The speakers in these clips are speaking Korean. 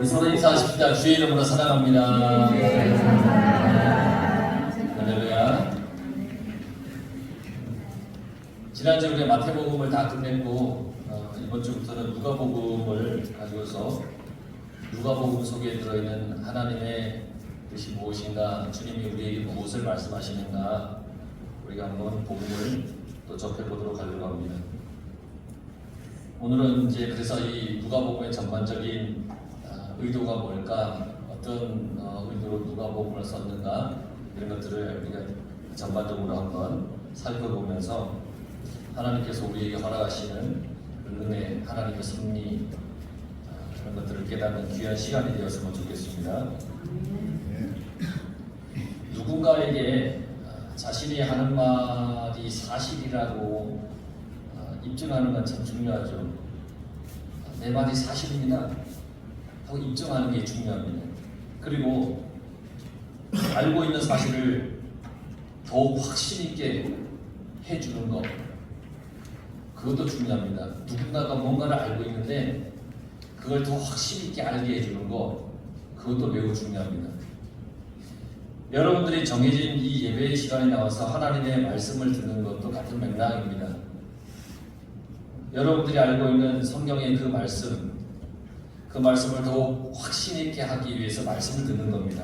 우리 서로 인사하십시다. 주의 이름으로 사랑합니다. 할렐루야. 지난주에 우리가 마태복음을 다 끝냈고 이번 주부터는 누가복음을 가지고서 누가복음 속에 들어있는 하나님의 뜻이 무엇인가, 주님이 우리에게 무엇을 말씀하시는가, 우리가 한번 복음을 또 접해보도록 하려고 합니다. 오늘은 이제 그래서 이 누가복음의 전반적인 의도가 뭘까, 어떤 의도로 누가복음을 썼는가, 이런 것들을 우리가 전반적으로 한번 살펴보면서 하나님께서 우리에게 허락하시는 은혜, 하나님의 섭리, 그런 것들을 깨닫는 귀한 시간이 되었으면 좋겠습니다. 누군가에게 자신이 하는 말이 사실이라고 입증하는 건 참 중요하죠. 내 말이 사실입니다 하고 입증하는 게 중요합니다. 그리고 알고 있는 사실을 더욱 확신 있게 해주는 것, 그것도 중요합니다. 누군가가 뭔가를 알고 있는데 그걸 더 확신 있게 알게 해주는 것, 그것도 매우 중요합니다. 여러분들이 정해진 이 예배의 시간에 나와서 하나님의 말씀을 듣는 것도 같은 맥락입니다. 여러분들이 알고 있는 성경의 그 말씀을 더욱 확신 있게 하기 위해서 말씀을 듣는 겁니다.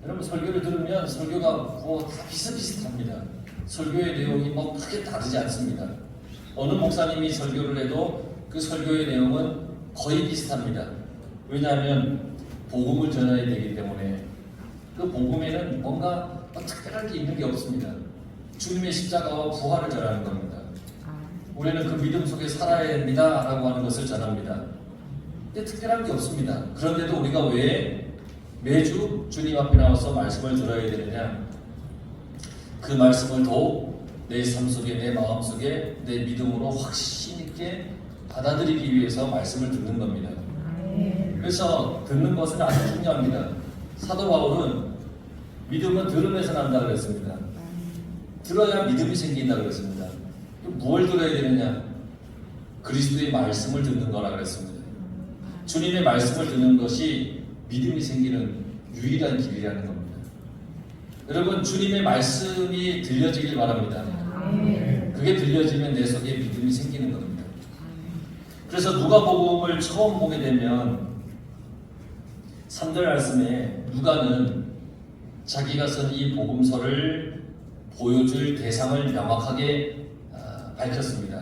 여러분, 설교를 들으면 설교가 뭐 다 비슷비슷합니다. 설교의 내용이 뭐 크게 다르지 않습니다. 어느 목사님이 설교를 해도 그 설교의 내용은 거의 비슷합니다. 왜냐하면 복음을 전해야 되기 때문에 그 복음에는 뭔가 특별한 게 있는 게 없습니다. 주님의 십자가와 부활을 전하는 겁니다. 우리는 그 믿음 속에 살아야 됩니다 라고 하는 것을 전합니다. 근데 특별한 게 없습니다. 그런데도 우리가 왜 매주 주님 앞에 나와서 말씀을 들어야 되느냐, 그 말씀을 더욱 내 삶 속에, 내 마음 속에, 내 믿음으로 확신 있게 받아들이기 위해서 말씀을 듣는 겁니다. 그래서 듣는 것은 아주 중요합니다. 사도 바울은 믿음은 들음에서 난다 그랬습니다. 들어야 믿음이 생긴다 그랬습니다. 무엇을 들어야 되느냐? 그리스도의 말씀을 듣는 거라 그랬습니다. 주님의 말씀을 듣는 것이 믿음이 생기는 유일한 길이라는 겁니다. 여러분, 주님의 말씀이 들려지길 바랍니다. 그게 들려지면 내 속에 믿음이 생기는 겁니다. 그래서 누가복음을 처음 보게 되면 3절 말씀에 누가는 자기가 쓴 이 복음서를 보여줄 대상을 명확하게 밝혔습니다.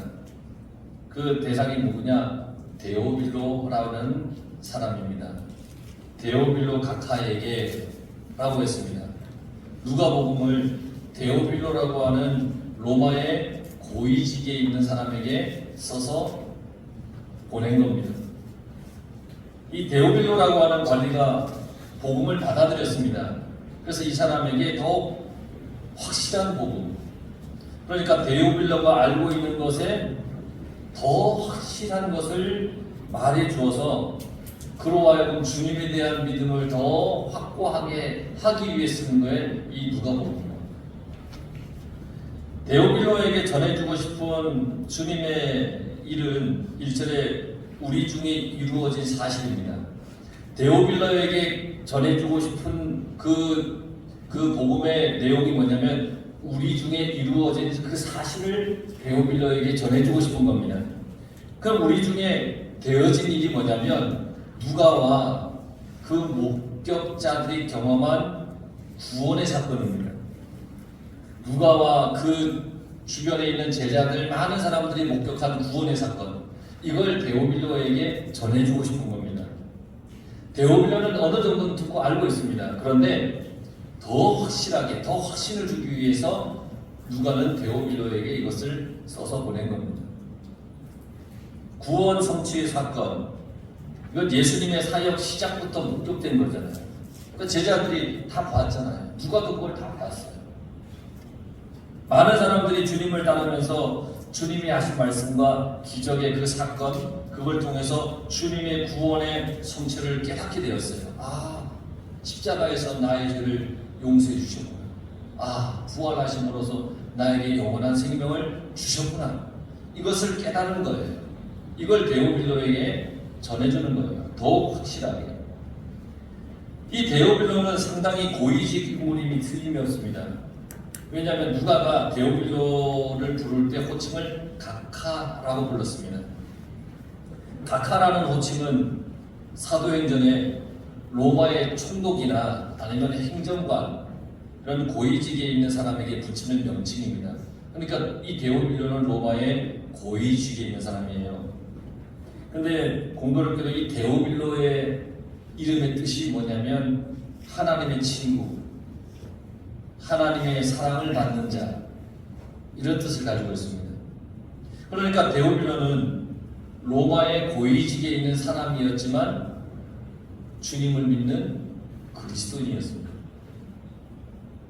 그 대상이 누구냐? 데오빌로라는 사람입니다. 데오빌로 각하에게 라고 했습니다. 누가복음을 데오빌로라고 하는 로마의 고위직에 있는 사람에게 써서 보낸 겁니다. 이 데오빌로라고 하는 관리가 복음을 받아들였습니다. 그래서 이 사람에게 더욱 확실한 복음, 그러니까 데오빌로가 알고 있는 것에 더 확실한 것을 말해 주어서 그로 하여금 주님에 대한 믿음을 더 확고하게 하기 위해 쓰는 거에 이 누가복음입니다. 데오빌로에게 전해주고 싶은 주님의 일은 1절에 우리 중에 이루어진 사실입니다. 데오빌로에게 전해주고 싶은 그 복음의 내용이 뭐냐면 우리 중에 이루어진 그 사실을 데오빌로에게 전해주고 싶은 겁니다. 그럼 우리 중에 되어진 일이 뭐냐면 누가와 그 목격자들이 경험한 구원의 사건입니다. 누가와 그 주변에 있는 제자들, 많은 사람들이 목격한 구원의 사건, 이걸 데오빌로에게 전해주고 싶은 겁니다. 데오빌로는 어느 정도는 듣고 알고 있습니다. 그런데 더 확실하게, 더 확신을 주기 위해서 누가는 데오빌로에게 이것을 써서 보낸 겁니다. 구원 성취의 사건, 이건 예수님의 사역 시작부터 목격된 거잖아요. 그 제자들이 다 봤잖아요. 누가도 그걸 다 봤어요. 많은 사람들이 주님을 따르면서 주님이 하신 말씀과 기적의 그 사건, 그걸 통해서 주님의 구원의 성취를 깨닫게 되었어요. 아, 십자가에서 나의 죄를 용서해 주셨구나. 부활하심으로써 나에게 영원한 생명을 주셨구나. 이것을 깨달은 거예요. 이걸 데오빌로에게 전해주는 거예요. 더욱 확실하게. 이 데오빌로는 상당히 고위직 인물임이 틀림이 없습니다. 왜냐하면 누가가 데오빌로를 부를 때 호칭을 각하라고 불렀습니다. 각하라는 호칭은 사도행전에 로마의 총독이나 아니면 행정관 이런 고위직에 있는 사람에게 붙이는 명칭입니다. 그러니까 이 데오빌로는 로마의 고위직에 있는 사람이에요. 그런데 공교롭게도 이 데오빌로의 이름의 뜻이 뭐냐면 하나님의 친구, 하나님의 사랑을 받는 자, 이런 뜻을 가지고 있습니다. 그러니까 데오빌로는 로마의 고위직에 있는 사람이었지만 주님을 믿는 그리스도인이었습니다.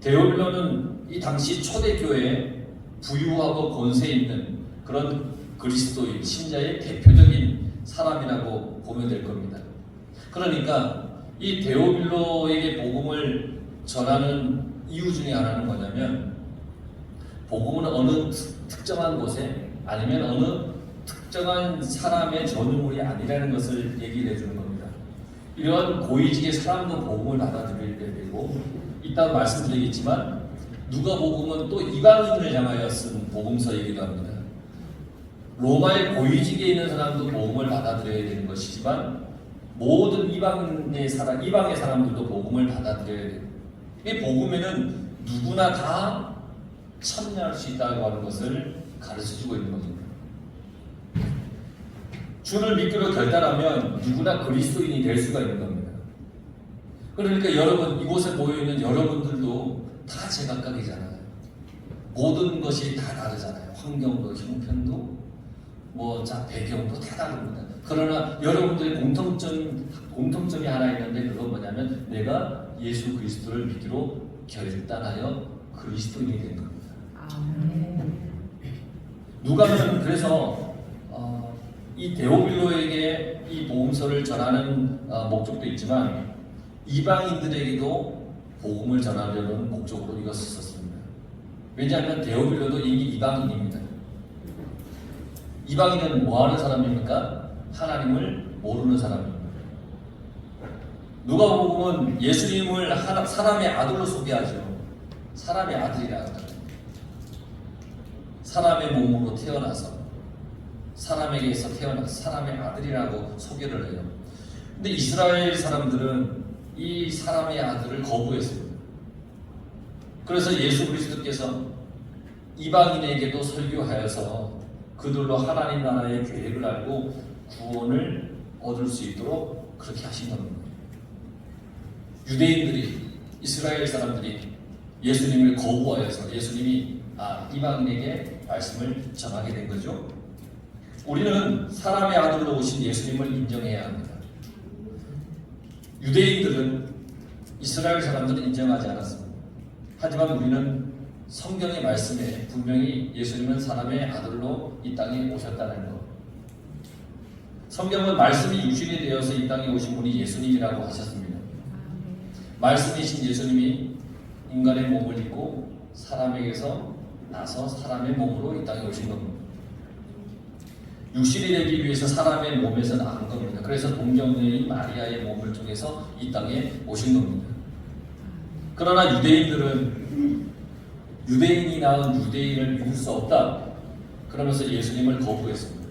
데오빌로는 이 당시 초대교회에 부유하고 권세 있는 그런 그리스도인, 신자의 대표적인 사람이라고 보면 될 겁니다. 그러니까 이 데오빌로에게 복음을 전하는 이유 중에 하나는 뭐냐면 복음은 어느 특정한 곳에 아니면 어느 특정한 사람의 전유물이 아니라는 것을 얘기를 해주는 겁니다. 이러한 고위직의 사람도 복음을 받아들여야 되고 이따 말씀드리겠지만 누가복음은 또 이방인을 향하여 쓴 복음서이기도 합니다. 로마의 고위직에 있는 사람도 복음을 받아들여야 되는 것이지만 모든 이방의 사람들도 복음을 받아들여야 돼요. 이 복음에는 누구나 다 참여할 수 있다고 하는 것을 가르쳐주고 있는 겁니다. 주를 믿기로 결단하면 누구나 그리스도인이 될 수가 있는 겁니다. 그러니까 여러분, 이곳에 모여있는 여러분들도 다 제각각이잖아요. 모든 것이 다 다르잖아요. 환경도 형편도 배경도 다 다릅니다. 그러나 여러분들의 공통점이 하나 있는데 그건 뭐냐면 내가 예수 그리스도를 믿기로 결단하여 그리스도인이 된 겁니다. 누가는 그래서 이 데오빌로에게 이 복음서를 전하는 목적도 있지만 이방인들에게도 복음을 전하려는 목적으로 이것을 썼습니다. 왜냐하면 데오빌로도 이미 이방인입니다. 이방인은 뭐하는 사람입니까? 하나님을 모르는 사람입니다. 누가복음은 예수님을 사람의 아들로 소개하죠. 사람의 아들이라. 사람의 몸으로 태어나서 사람에게서 태어나서 사람의 아들이라고 소개를 해요. 근데 이스라엘 사람들은 이 사람의 아들을 거부했습니다. 그래서 예수 그리스도께서 이방인에게도 설교하여서 그들로 하나님 나라의 계획을 알고 구원을 얻을 수 있도록 그렇게 하신 겁니다. 유대인들이, 이스라엘 사람들이 예수님을 거부하여서 예수님이 이방인에게 말씀을 전하게 된 거죠. 우리는 사람의 아들로 오신 예수님을 인정해야 합니다. 유대인들은, 이스라엘 사람들은 인정하지 않았습니다. 하지만 우리는 성경의 말씀에 분명히 예수님은 사람의 아들로 이 땅에 오셨다는 것. 성경은 말씀이 육신이 되어서 이 땅에 오신 분이 예수님이라고 하셨습니다. 말씀이신 예수님이 인간의 몸을 입고 사람에게서 나서 사람의 몸으로 이 땅에 오신 겁니다. 육신이 되기 위해서 사람의 몸에서 나온 겁니다. 그래서 동정녀인 마리아의 몸을 통해서 이 땅에 오신 겁니다. 그러나 유대인들은 유대인이 낳은 유대인을 믿을 수 없다. 그러면서 예수님을 거부했습니다.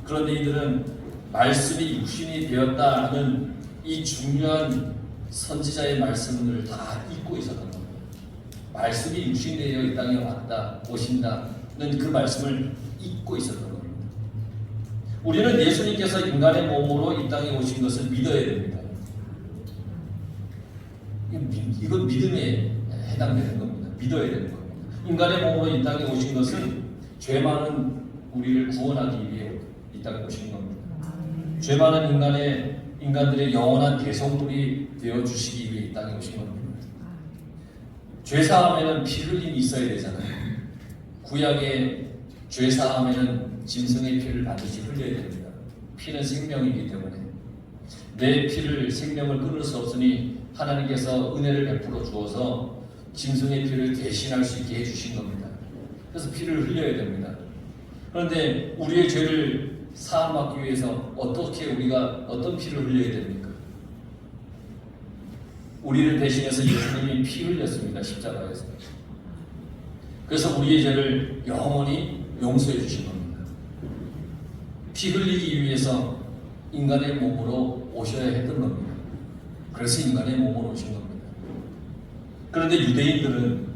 그런데 이들은 말씀이 육신이 되었다 하는 이 중요한 선지자의 말씀을 다 잊고 있었던 겁니다. 말씀이 육신이 되어 이 땅에 왔다, 오신다는 그 말씀을 잊고 있었던 겁니다. 우리는 예수님께서 인간의 몸으로 이 땅에 오신 것을 믿어야 됩니다. 이건 믿음에 해당되는 겁니다. 믿어야 되는 겁니다. 인간의 몸으로 이 땅에 오신 것은 죄 많은 우리를 구원하기 위해 이 땅에 오신 겁니다. 죄 많은 인간들의 영원한 대성물이 되어 주시기 위해 이 땅에 오신 겁니다. 죄 사함에는 피 흘림이 있어야 되잖아요. 구약의 죄 사함에는 짐승의 피를 반드시 흘려야 됩니다. 피는 생명이기 때문에 내 피를 생명을 끊을 수 없으니 하나님께서 은혜를 베풀어 주어서 짐승의 피를 대신할 수 있게 해주신 겁니다. 그래서 피를 흘려야 됩니다. 그런데 우리의 죄를 사함받기 위해서 어떻게 우리가 어떤 피를 흘려야 됩니까? 우리를 대신해서 예수님이 피 흘렸습니다. 십자가에서. 그래서 우리의 죄를 영원히 용서해 주신 겁니다. 피 흘리기 위해서 인간의 몸으로 오셔야 했던 겁니다. 그래서 인간의 몸으로 오신 겁니다. 그런데 유대인들은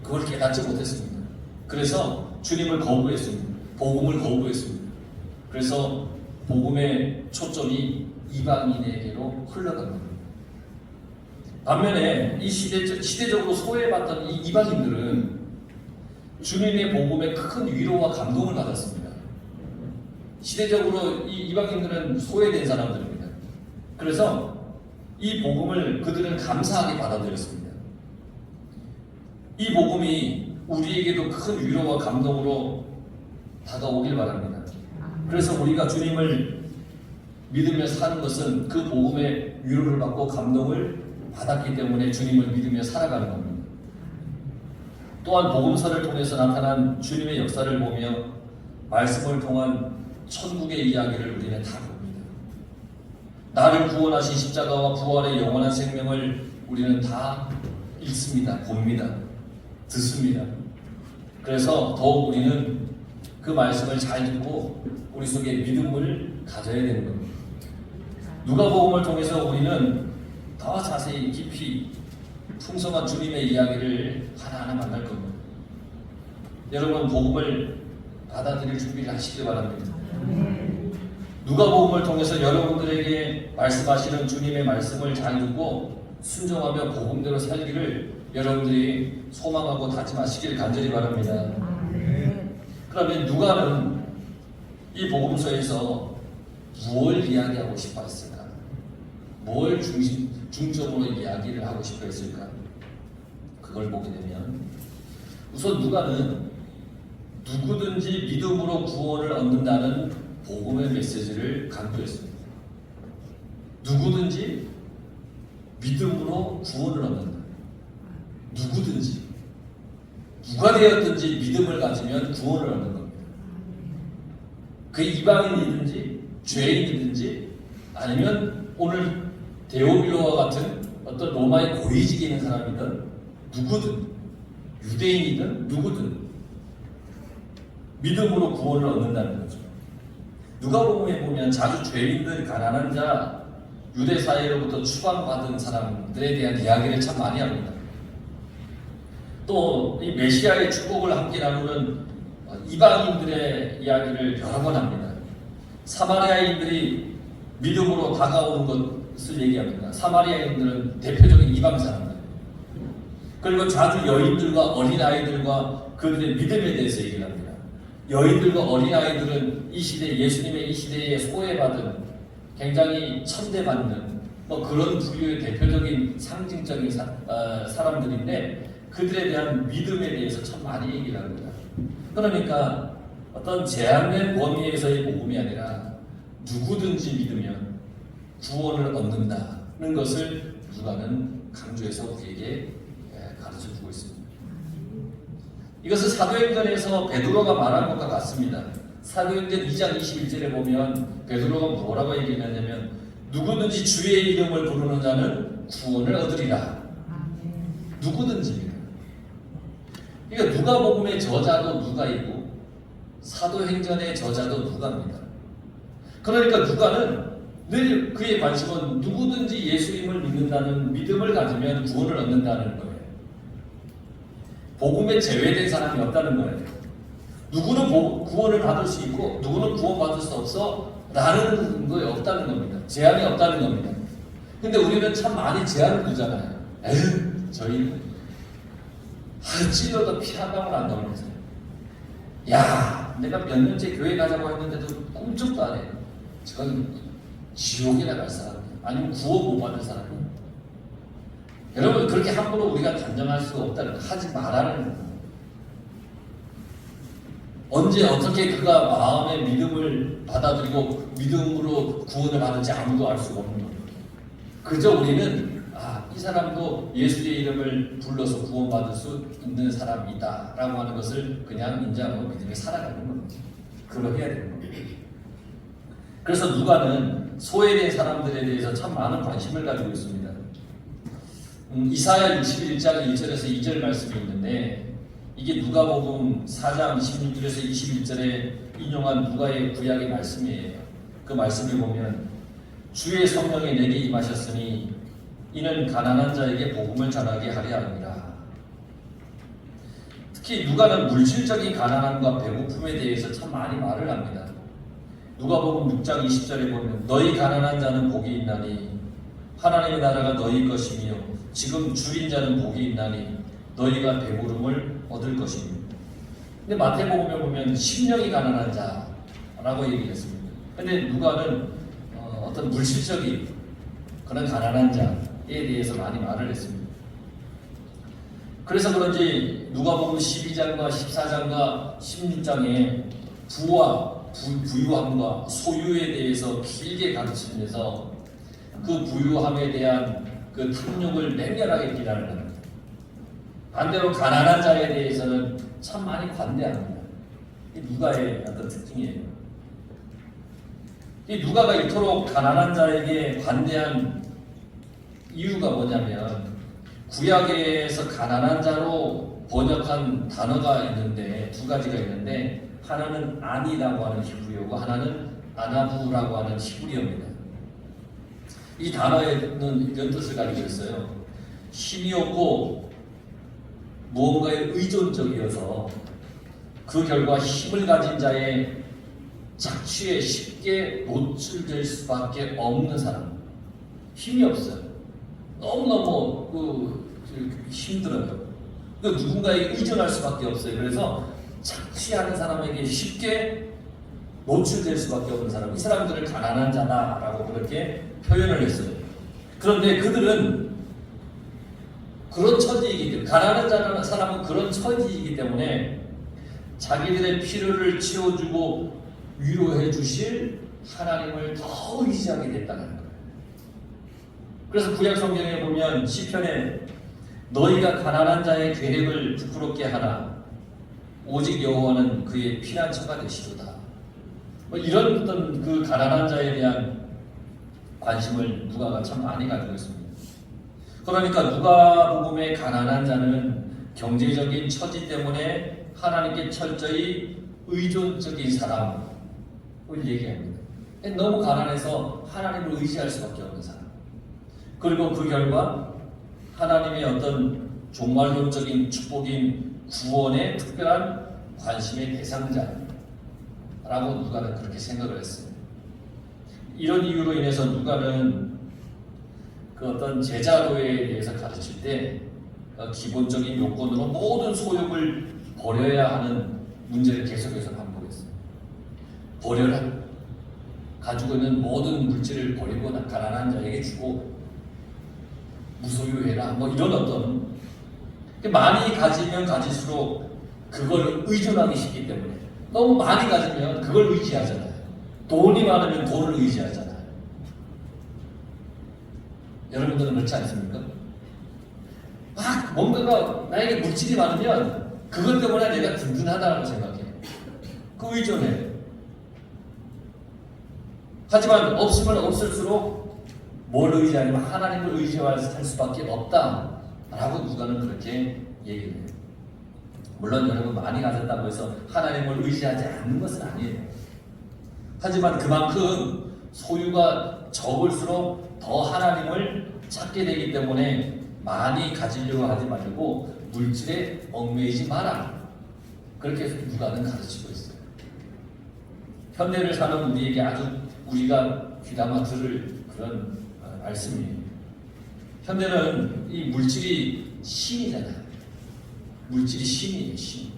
그걸 깨닫지 못했습니다. 그래서 주님을 거부했습니다. 복음을 거부했습니다. 그래서 복음의 초점이 이방인에게로 흘러간 겁니다. 반면에 이 시대적으로 소외받던 이 이방인들은 주님의 복음에 큰 위로와 감동을 받았습니다. 시대적으로 이 이방인들은 소외된 사람들입니다. 그래서 이 복음을 그들은 감사하게 받아들였습니다. 이 복음이 우리에게도 큰 위로와 감동으로 다가오길 바랍니다. 그래서 우리가 주님을 믿으며 사는 것은 그 복음의 위로를 받고 감동을 받았기 때문에 주님을 믿으며 살아가는 겁니다. 또한 복음서를 통해서 나타난 주님의 역사를 보며 말씀을 통한 천국의 이야기를 우리는 다 봅니다. 나를 구원하신 십자가와 부활의 영원한 생명을 우리는 다 읽습니다. 봅니다. 듣습니다. 그래서 더욱 우리는 그 말씀을 잘 듣고 우리 속에 믿음을 가져야 되는 겁니다. 누가복음을 통해서 우리는 더 자세히 깊이 풍성한 주님의 이야기를 하나하나 만날 겁니다. 여러분 복음을 받아들일 준비를 하시기 바랍니다. 누가복음을 통해서 여러분들에게 말씀하시는 주님의 말씀을 잘 듣고 순종하며 복음대로 살기를 여러분들이 소망하고 다짐하시길 간절히 바랍니다. 그러면 누가는 이 복음서에서 무엇을 이야기하고 싶어 했을까? 뭘 중점으로 이야기를 하고 싶어 했을까? 그걸 보게 되면 우선 누가는 누구든지 믿음으로 구원을 얻는다는 복음의 메시지를 강조했습니다. 누구든지 믿음으로 구원을 얻는다. 누구든지 누가 되었든지 믿음을 가지면 구원을 얻는 겁니다. 그 이방인이든지 죄인이든지 아니면 오늘 데오빌로와 같은 어떤 로마의 고위직에 있는 사람이든 누구든 유대인이든 누구든 믿음으로 구원을 얻는다는 거죠. 누가복음에 보면 자주 죄인들, 가난한 자, 유대 사회로부터 추방받은 사람들에 대한 이야기를 참 많이 합니다. 또 이 메시아의 축복을 함께 나누는 이방인들의 이야기를 여러 번 합니다. 사마리아인들이 믿음으로 다가오는 것을 얘기합니다. 사마리아인들은 대표적인 이방 사람들. 그리고 자주 여인들과 어린아이들과 그들의 믿음에 대해서 얘기를 합니다. 여인들과 어린아이들은 이 시대, 예수님의 이 시대에 소외받은 굉장히 천대받는 그런 부류의 대표적인 상징적인 사람들인데 그들에 대한 믿음에 대해서 참 많이 얘기를 합니다. 그러니까 어떤 제한된 범위에서의 복음이 아니라 누구든지 믿으면 구원을 얻는다는 것을 누가는 강조해서 우리에게 가르쳐주고 있습니다. 이것은 사도행전에서 베드로가 말한 것과 같습니다. 사도행전 2장 21절에 보면 베드로가 뭐라고 얘기하냐면 누구든지 주의 이름을 부르는 자는 구원을 얻으리라. 누구든지입니다. 그러니까 누가복음의 저자도 누가이고 사도행전의 저자도 누가입니다. 그러니까 누가는 늘 그의 관심은 누구든지 예수님을 믿는다는 믿음을 가지면 구원을 얻는다는 거예요. 복음에 제외된 사람이 없다는 거예요. 누구는 구원을 받을 수 있고 누구는 구원받을 수 없어 라는 거 없다는 겁니다. 제한이 없다는 겁니다. 근데 우리는 참 많이 제한을 두잖아요. 에휴, 저희는 찔러도 피 한 방울 안 나오면서 야, 내가 몇 년째 교회 가자고 했는데도 꿈쩍도 안 해. 저건 지옥이나 갈 사람이야. 아니면 구원 못 받을 사람이야. 여러분 그렇게 함부로 우리가 단정할 수가 없다는 거, 하지 말라는 거. 언제 어떻게 그가 마음의 믿음을 받아들이고 믿음으로 구원을 받을지 아무도 알 수가 없는 겁니다. 그저 우리는 이 사람도 예수의 이름을 불러서 구원받을 수 있는 사람이다 라고 하는 것을 그냥 인정하고 믿음에 살아가는 겁니다. 그거 해야 되는 겁니다. 그래서 누가는 소외된 사람들에 대해서 참 많은 관심을 가지고 있습니다. 이사야 61장 1절에서 2절 말씀이 있는데 이게 누가복음 4장 16절에서 21절에 인용한 누가의 구약의 말씀이에요. 그 말씀을 보면 주의 성령이 내게 임하셨으니 이는 가난한 자에게 복음을 전하게 하려 함이라. 특히 누가는 물질적인 가난함과 배고픔에 대해서 참 많이 말을 합니다. 누가복음 6장 20절에 보면 너희 가난한 자는 복이 있나니 하나님의 나라가 너희 것이며 지금 주인 자는 복이 있나니 너희가 배부름을 얻을 것입니다. 근데 마태복음에 보면 심령이 가난한 자라고 얘기를 했습니다. 근데 누가는 어떤 물질적인 그런 가난한 자에 대해서 많이 말을 했습니다. 그래서 그런지 누가복음 12장과 14장과 16장에 부와 부유함과 소유에 대해서 길게 가르치면서 그 부유함에 대한 그 탐욕을 맹렬하게 비난을 합니다. 반대로 가난한 자에 대해서는 참 많이 관대합니다. 이 누가의 어떤 특징이에요. 이 누가가 이토록 가난한 자에게 관대한 이유가 뭐냐면 구약에서 가난한 자로 번역한 단어가 있는데 두 가지가 있는데 하나는 안이라고 하는 히브리어고 하나는 아나부라고 하는 히브리어입니다. 이 단어에는 이런 뜻을 가지고 있어요. 힘이 없고 무언가에 의존적이어서 그 결과 힘을 가진 자의 착취에 쉽게 노출될 수밖에 없는 사람. 힘이 없어요. 너무너무 힘들어요. 누군가에 의존할 수밖에 없어요. 그래서 착취하는 사람에게 쉽게 노출될 수밖에 없는 사람. 이 사람들을 가난한 자다라고 그렇게 표현을 했어요. 그런데 그들은 그런 처지이기 때문에 가난한 사람은 그런 처지이기 때문에 자기들의 필요를 채워주고 위로해 주실 하나님을 더 의지하게 됐다는 거예요. 그래서 구약 성경에 보면 시편에 너희가 가난한 자의 계획을 부끄럽게 하나 오직 여호와는 그의 피난처가 되시도다. 이런 어떤 그 가난한 자에 대한 관심을 누가가 참 많이 가지고 있습니다. 그러니까 누가복음의 가난한 자는 경제적인 처지 때문에 하나님께 철저히 의존적인 사람을 얘기합니다. 너무 가난해서 하나님을 의지할 수밖에 없는 사람. 그리고 그 결과 하나님의 어떤 종말론적인 축복인 구원의 특별한 관심의 대상자라고 누가는 그렇게 생각을 했습니다. 이런 이유로 인해서 누가는 그 어떤 제자도에 대해서 가르칠 때 기본적인 요건으로 모든 소욕을 버려야 하는 문제를 계속해서 반복했어요. 버려라. 가지고 있는 모든 물질을 버리고 가난한 자에게 주고 무소유해라. 이런 어떤 많이 가지면 가질수록 그걸 의존하기 쉽기 때문에 너무 많이 가지면 그걸 의지하잖아요. 돈이 많으면 돈을 의지하잖아요. 여러분들은 그렇지 않습니까? 막 뭔가가 나에게 물질이 많으면 그것 때문에 내가 든든하다고 생각해요. 그 의존해요. 하지만 없으면 없을수록 뭘 의지하냐면 하나님을 의지할 수밖에 없다라고 누가는 그렇게 얘기를 해요. 물론 여러분 많이 가졌다고 해서 하나님을 의지하지 않는 것은 아니에요. 하지만 그만큼 소유가 적을수록 더 하나님을 찾게 되기 때문에 많이 가지려고 하지 말고 물질에 얽매이지 마라. 그렇게 누가는 가르치고 있어요. 현대를 사는 우리에게 아주 우리가 귀담아 들을 그런 말씀이에요. 현대는 이 물질이 신이잖아요. 물질이 신이에요. 신.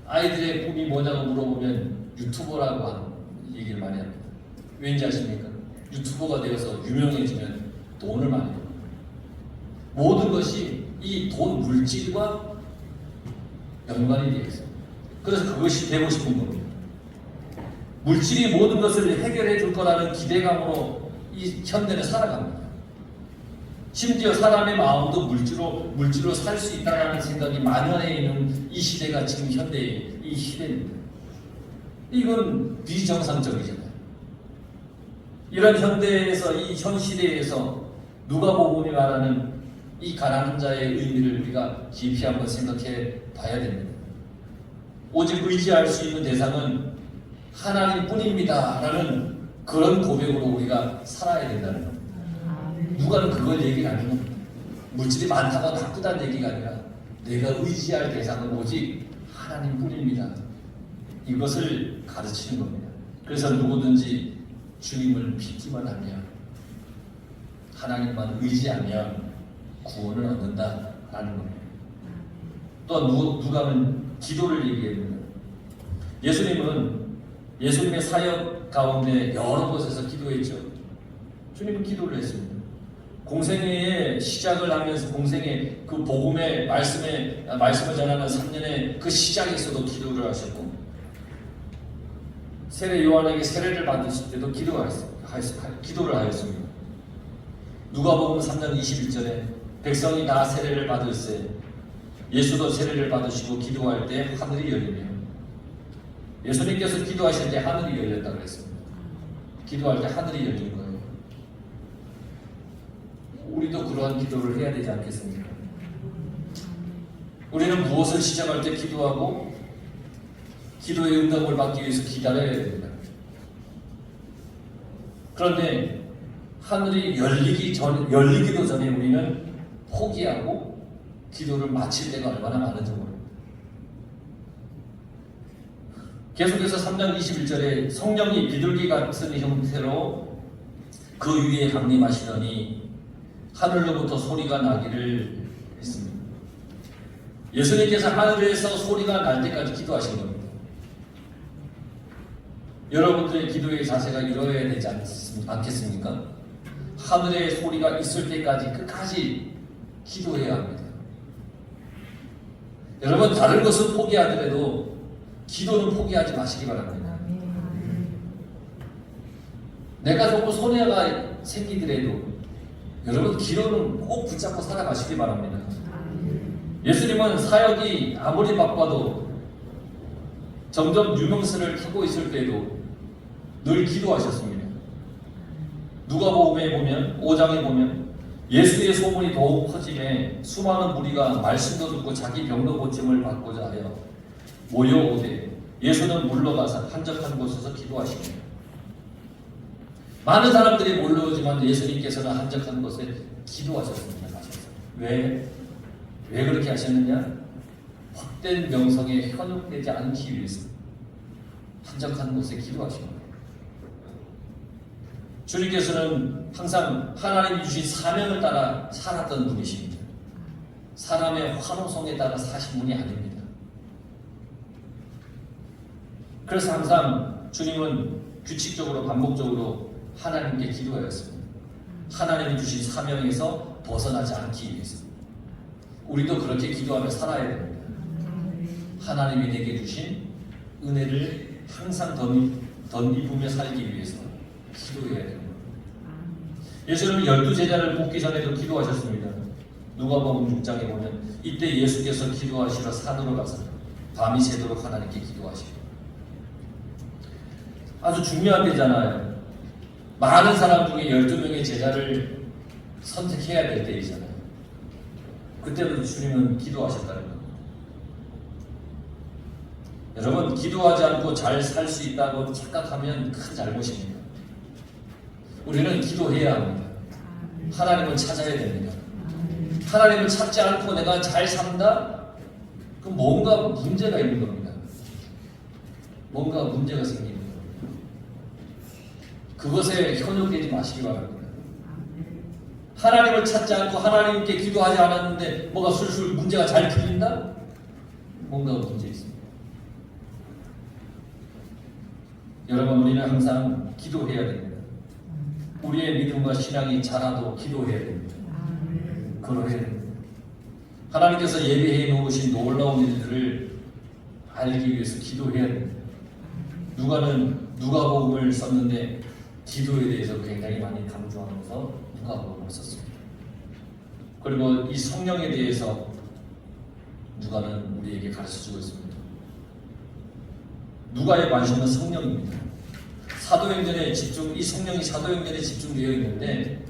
아이들의 꿈이 뭐냐고 물어보면 유튜버라고 하는 얘기를 많이 합니다. 왠지 아십니까? 유튜버가 되어서 유명해지면 돈을 많이 벌어요. 모든 것이 이 돈 물질과 연관이 되어 있어요. 그래서 그것이 되고 싶은 겁니다. 물질이 모든 것을 해결해 줄 거라는 기대감으로 이 현대는 살아갑니다. 심지어 사람의 마음도 물질로 살 수 있다는 생각이 만연해 있는 이 시대가 지금 현대의 이 시대입니다. 이건 비정상적이잖아요. 이런 현대에서, 이 현 시대에서 누가복음이 말하는 이 가난한 자의 의미를 우리가 깊이 한번 생각해 봐야 됩니다. 오직 의지할 수 있는 대상은 하나님뿐입니다 라는 그런 고백으로 우리가 살아야 된다는 겁니다. 누가는 그걸 얘기를 하는 겁니다. 물질이 많다고 나쁘다는 얘기가 아니라 내가 의지할 대상은 오직 하나님뿐입니다. 이것을 가르치는 겁니다. 그래서 누구든지 주님을 믿기만 하면, 하나님만 의지하면 구원을 얻는다라는 겁니다. 또 누가는 기도를 얘기합니다. 예수님의 사역 가운데 여러 곳에서 기도했죠. 주님은 기도를 했습니다. 공생애의 시작을 하면서, 공생애 그 복음의 말씀을 전하는 3년의 그 시작에서도 기도를 하셨고, 세례 요한에게 세례를 받으실 때도 기도를 하였습니다. 누가복음 3장 21절에 백성이 다 세례를 받을세 예수도 세례를 받으시고 기도할 때 하늘이 열리며, 예수님께서 기도하실 때 하늘이 열렸다고 했습니다. 기도할 때 하늘이 열린 거예요. 우리도 그러한 기도를 해야 되지 않겠습니까? 우리는 무엇을 시작할 때 기도하고 기도의 응답을 받기 위해서 기다려야 됩니다. 그런데 하늘이 열리기도 전에 우리는 포기하고 기도를 마칠 때가 얼마나 많은지 모릅니다. 계속해서 3장 21절에 성령이 비둘기 같은 형태로 그 위에 강림하시더니 하늘로부터 소리가 나기를 했습니다. 예수님께서 하늘에서 소리가 날 때까지 기도하신 겁니다. 여러분들의 기도의 자세가 이루어야 되지 않겠습니까? 하늘에 소리가 있을 때까지 끝까지 기도해야 합니다. 여러분, 다른 것은 포기하더라도 기도는 포기하지 마시기 바랍니다. 내가 조금 손해가 생기더라도 여러분, 기도는 꼭 붙잡고 살아가시기 바랍니다. 예수님은 사역이 아무리 바빠도 점점 유명세를 타고 있을 때에도 늘 기도하셨습니다. 누가복음에 보면, 5장에 보면 예수의 소문이 더욱 커지매 수많은 무리가 말씀도 듣고 자기 병도 고침을 받고자 하여 모여오되 예수는 물러가서 한적한 곳에서 기도하십니다. 많은 사람들이 몰려오지만 예수님께서는 한적한 곳에 기도하셨습니다. 왜 그렇게 하셨느냐? 헛된 명성에 현혹되지 않기 위해서 한적한 곳에 기도하신 거예요. 주님께서는 항상 하나님이 주신 사명을 따라 살았던 분이십니다. 사람의 환호성에 따라 사신 분이 아닙니다. 그래서 항상 주님은 규칙적으로 반복적으로 하나님께 기도하였습니다. 하나님이 주신 사명에서 벗어나지 않기 위해서. 우리도 그렇게 기도하며 살아야 됩니다. 하나님이 내게 주신 은혜를 항상 덧입으며 살기 위해서 기도해야 됩니다. 예수님은 12제자를 뽑기 전에도 기도하셨습니다. 누가복음 6장에 보면 이때 예수께서 기도하시러 산으로 가서 밤이 새도록 하나님께 기도하시고, 아주 중요한 때잖아요. 많은 사람 중에 12명의 제자를 선택해야 될 때이잖아요. 그때도 주님은 기도하셨다는 겁니다. 여러분, 기도하지 않고 잘 살 수 있다고 착각하면 큰 잘못입니다. 우리는 기도해야 합니다. 하나님을 찾아야 됩니다. 하나님을 찾지 않고 내가 잘 산다? 그럼 뭔가 문제가 있는 겁니다. 뭔가 문제가 생기는 겁니다. 그것에 현혹되지 마시기 바랍니다. 하나님을 찾지 않고 하나님께 기도하지 않았는데 뭐가 술술 문제가 잘 풀린다? 뭔가 문제 있습니다. 여러분, 우리는 항상 기도해야 됩니다. 우리의 믿음과 신앙이 자라도 기도해야 됩니다. 그러해야 됩니다. 하나님께서 예비해 놓으신 놀라운 일들을 알기 위해서 기도해야 됩니다. 누가복음을 썼는데 기도에 대해서 굉장히 많이 강조하면서 누가복음을 썼습니다. 그리고 이 성령에 대해서 누가는 우리에게 가르쳐주고 있습니다. 누가의 관심은 성령입니다. 사도행전에 집중, 이 성령이 사도행전에 집중되어 있는데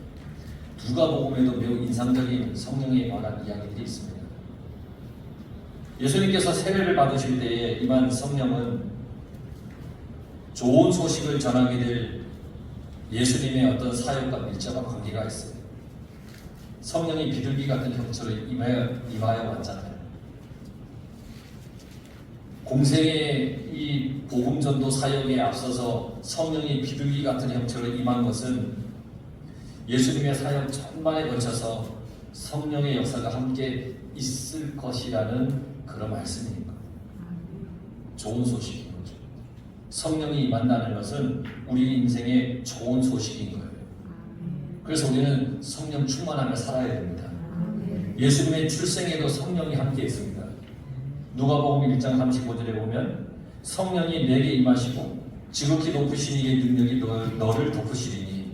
누가복음에도 매우 인상적인 성령에 관한 이야기들이 있습니다. 예수님께서 세례를 받으실 때에 임한 성령은 좋은 소식을 전하게 될 예수님의 어떤 사역과 밀접한 관계가 있어요. 성령이 비둘기 같은 형체로 임하여 왔잖아요. 공생의 이 복음전도 사역에 앞서서 성령이 비둘기 같은 형체로 임한 것은 예수님의 사역 전반에 걸쳐서 성령의 역사가 함께 있을 것이라는 그런 말씀입니다. 좋은 소식인 거죠. 성령이 임한다는 것은 우리 인생의 좋은 소식인 거예요. 그래서 우리는 성령 충만하며 살아야 됩니다. 예수님의 출생에도 성령이 함께 있습니다. 누가복음 1장 35절에 보면 성령이 내게 임하시고 지극히 높으신 이의 능력이 너를 덮으시리니,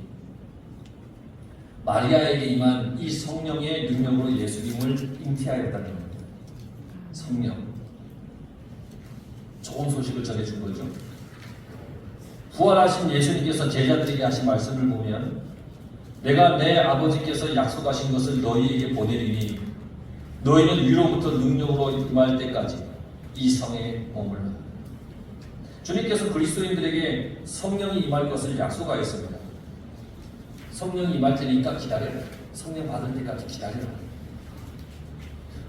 마리아에게 임한 이 성령의 능력으로 예수님을 잉태하였다는 겁니다. 성령. 좋은 소식을 전해준 거죠. 부활하신 예수님께서 제자들에게 하신 말씀을 보면 내가 내 아버지께서 약속하신 것을 너희에게 보내리니 너희는 위로부터 능력으로 임할 때까지 이 성에 머물라. 주님께서 그리스도인들에게 성령이 임할 것을 약속하였습니다. 성령이 임할 테니까 기다려라. 성령 받을 때까지 기다려라.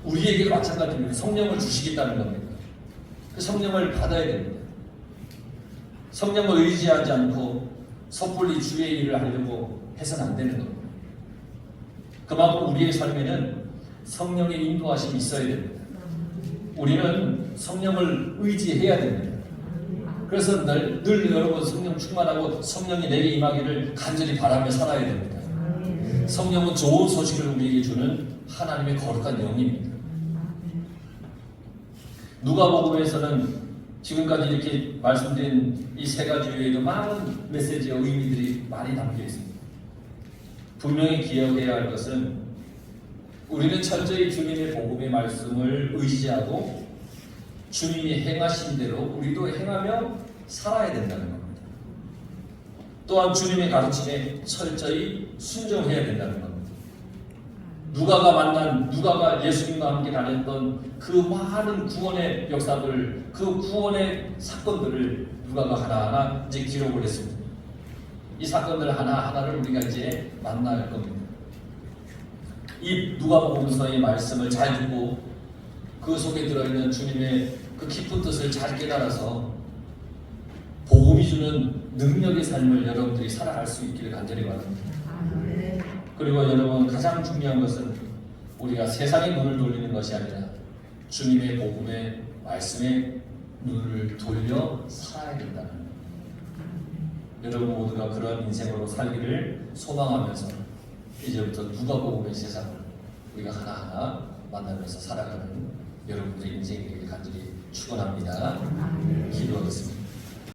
우리에게도 마찬가지입니다. 성령을 주시겠다는 겁니다. 그 성령을 받아야 됩니다. 성령을 의지하지 않고 섣불리 주의 일을 하려고 해서는 안 되는 겁니다. 그만큼 우리의 삶에는 성령의 인도하심이 있어야 됩니다. 우리는 성령을 의지해야 됩니다. 그래서 늘 여러분 성령 충만하고 성령이 내게 임하기를 간절히 바라며 살아야 됩니다. 성령은 좋은 소식을 우리에게 주는 하나님의 거룩한 영입니다. 누가복음에서는 지금까지 이렇게 말씀드린 이 세 가지 외에도 많은 메시지와 의미들이 많이 담겨 있습니다. 분명히 기억해야 할 것은 우리는 철저히 주님의 복음의 말씀을 의지하고 주님이 행하신 대로 우리도 행하며 살아야 된다는 겁니다. 또한 주님의 가르침에 철저히 순종해야 된다는 겁니다. 누가가 예수님과 함께 다녔던 그 많은 구원의 역사들, 그 구원의 사건들을 누가가 하나하나 이제 기록을 했습니다. 이 사건들 하나하나를 우리가 이제 만날 겁니다. 이 누가복음서의 말씀을 잘 듣고 그 속에 들어있는 주님의 그 깊은 뜻을 잘 깨달아서 복음이 주는 능력의 삶을 여러분들이 살아갈 수 있기를 간절히 바랍니다. 그리고 여러분, 가장 중요한 것은 우리가 세상의 눈을 돌리는 것이 아니라 주님의 복음의 말씀에 눈을 돌려 살아야 된다는 겁니다. 여러분 모두가 그런 인생으로 살기를 소망하면서 이제부터 누가복음의 세상을 우리가 하나하나 만나면서 살아가는 여러분들의 인생이 되길 간절히 축원합니다. 기도하겠습니다.